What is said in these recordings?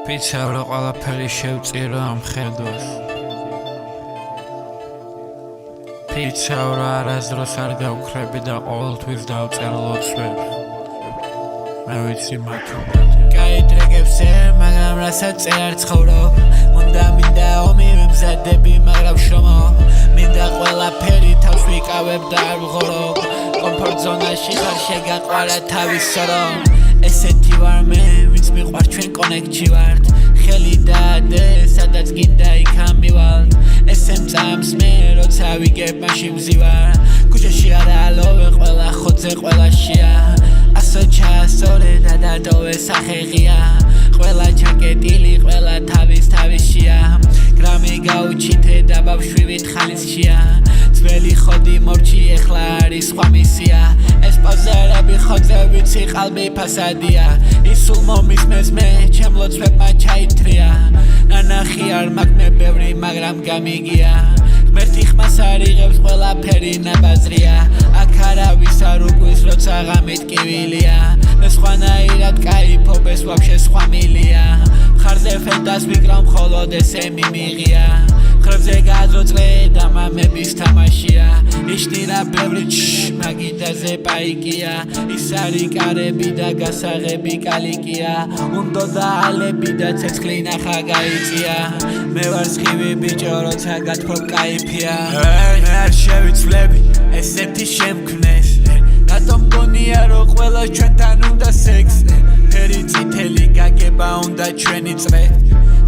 Pizza ყველაფერი შევწირო ამ ხედვას Pizza არასდროს არ გავქრები და ყოველთვის დავწერ ლოცვებს მე ვიცი მათუმდათე გაიტრეგებს მაგრამ რასაც არ ცხოვრობ მინდა ომი მემზადები მაგრამ შრომო მინდა ყველაფერი თავს ვიკავებ და არ ვღორობ კომფორტ ზონაში ხარ შეგაყვარა თავის სორომ ესეთი ვარ მე ვინც მიყვარს ჩვენ კონექტში ვართ ხელი დაადე სადაც გინდა იქ ამივალთ ესემ წამს მე როცა ვიგებ მაშინ მზივარ ქუჩაში არა ალოვე ყველა ხოძე ყველაშია ასო ჩასწორე და დადოვე სახეღია ყველა ჩაკეტილი ყველა თავისშია გრამი გაუჩითე და ბავშვივით ხალისშია ძველი ხოდი მორჩი ეხლა არის სხვა მისია ეს პოზერები ხოძე ვიცი ყალბი ფასადია ისულ მომისმეს მე ჩემ ლოცვებმა ჩაითრია ნანახი არ მაქვს მე ბევრი მაგრამ გამიგია ღმერთი ხმას არ იღებს ყველაფერი ნაბაზრია აქ არავის არ უგვის როცა ღამით კივილია მე სხვანაირად კაიფობ ეს ვაფშე სხვა მილია მხარზე ფენტას ვიკრავ მხოლოდ ესე მიმიღია ხრებზე გაზოწრე და მამების თამაშია იშტირა ბევრი მაგიდაზე პაიკია ის არის კარები და გასაღები კალიკია უნდო და ალები და ცეცხლი ნახა გაიწია მე ვარ სხივი ბიჭო როცა გათხოვ კაიფია მე არ შევიცვლები ესეთი შემქმნეს რატომ გონია რომ ყველა ჩვენთან უნდა სექსი ფერი წითელი გაგება უნდა ჩვენი წრე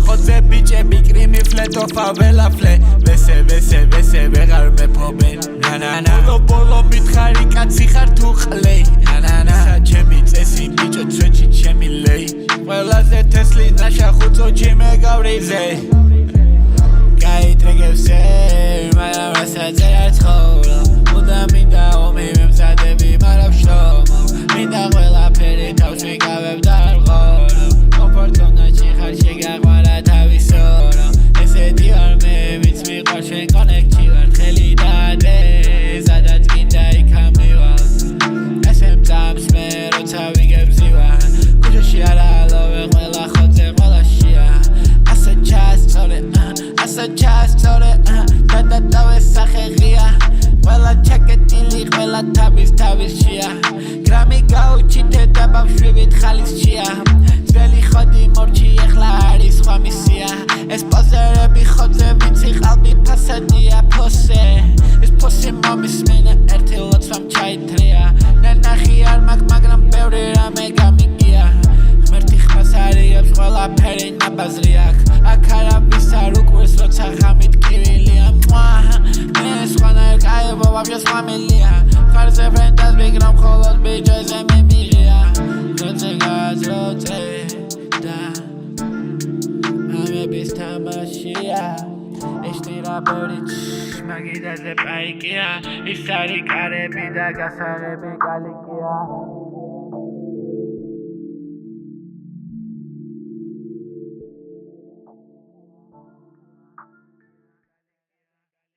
ხოძე ბიჭები კრიმი ფლეტო ფაველაფლე ვესე ვეღარ მეფობენ ბოლო მითხარი კაცი ხარ თუ ყლე ჩემი წესი ბიჭო ცვეჩი ჩემი ლეი ყველაზე თესლი ნაშა ხუწო ჯიმე გავრიზე გაიტრეგებს მაგრამ რასაც არ ცხოვრობ მინდა ომი მემზადები მაგრამ შრომო მინდა ყველაფერი თავს ვიკავებ და არ ვღორობ კომფორტ ზონაში ხარ შეგაყვარა თავის სორომ ესეთი ვარ მე ვინც მიყვარს ჩვენ კონექტში ვარ ხელი დაადე სადაც გინდა იქ ამივალ ესემ წამს მე როცა ვიგებ მზივარ ქუჩაში არა ალოვე ყველა ხოძე ყველაშია ასო ჩასწორე და დადავე სახეღია ყველა ჩაკეტილი ყველა თავისშია გრამი გაუჩითე და ბავშვივით ხალისშია ძველი ხოდი მორჩი ეხლა არის სხვა მისია ეს პოზერები ხოძე ვიცი ყალბი ფასადია ეს ფოსი მომისმენა ერთი ლოცვამ ჩაითრია ნანახი არ მაქვს მაგრამ ბევრი რამე გამიგია ღმერთი ხმას არ იღებს ყველაფერი ნაბაზრია აქ არავის არ უკვირს როცა ღამით კივილია მე სხვანაირ კაიფობ ვაფშე სხვა მილია მხარზე ფრენდას ვიკრავ მხოლოდ ბიჭოზე მიმიღია ხრებზე გაზროწრე და მამების თამაშია იშტირა ბევრი მაგიდაზე პაიკია ის არის კარები და გასაღები კალიკია